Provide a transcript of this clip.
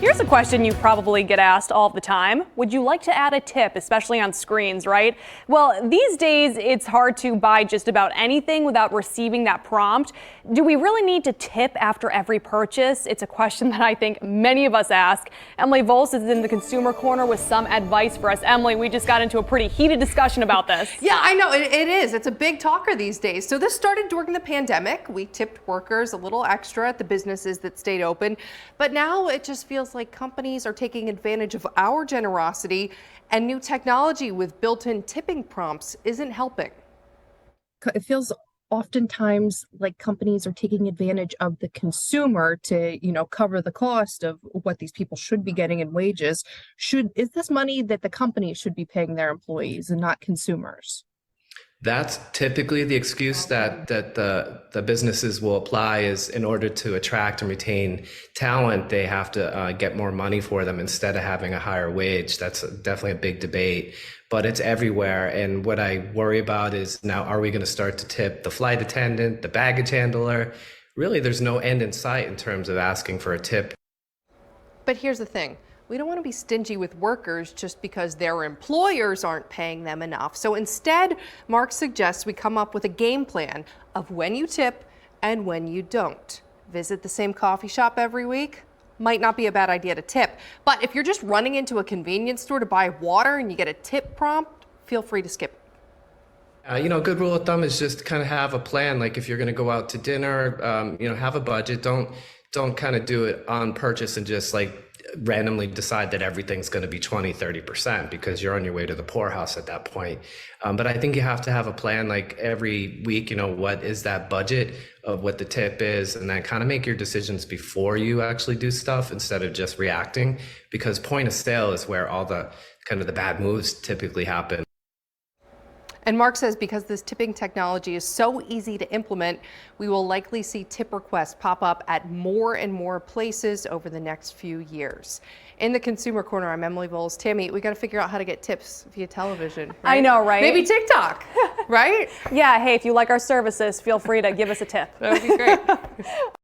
Here's a question you probably get asked all the time. Would you like to add a tip, especially on screens, right? Well, these days it's hard to buy just about anything without receiving that prompt. Do we really need to tip after every purchase? It's a question that I think many of us ask. Emily Volz is in the Consumer Corner with some advice for us. Emily, we just got into a pretty heated discussion about this. Yeah, I know, it is. It's a big talker these days. So this started during the pandemic. We tipped workers a little extra at the businesses that stayed open. But now it just feels like companies are taking advantage of our generosity, and new technology with built-in tipping prompts isn't helping. It feels oftentimes like companies are taking advantage of the consumer to, cover the cost of what these people should be getting in wages. Is this money that the company should be paying their employees and not consumers? That's typically the excuse that the businesses will apply, is in order to attract and retain talent, they have to get more money for them instead of having a higher wage. That's definitely a big debate, but it's everywhere. And what I worry about is, now, are we going to start to tip the flight attendant, the baggage handler? Really, there's no end in sight in terms of asking for a tip. But here's the thing. We don't want to be stingy with workers just because their employers aren't paying them enough. So instead, Mark suggests we come up with a game plan of when you tip and when you don't. Visit the same coffee shop every week? Might not be a bad idea to tip. But if you're just running into a convenience store to buy water and you get a tip prompt, feel free to skip it. A good rule of thumb is just kind of have a plan. Like if you're going to go out to dinner, have a budget. Don't kind of do it on purchase and just like randomly decide that everything's going to be 20-30%, because you're on your way to the poorhouse at that point. But I think you have to have a plan, like every week, what is that budget of what the tip is, and then kind of make your decisions before you actually do stuff instead of just reacting, because point of sale is where all the kind of the bad moves typically happen. And Mark says because this tipping technology is so easy to implement, we will likely see tip requests pop up at more and more places over the next few years. In the Consumer Corner, I'm Emily Volz. Tammy, we got to figure out how to get tips via television. Right? I know, right? Maybe TikTok, right? Yeah, hey, if you like our services, feel free to give us a tip. That would be great.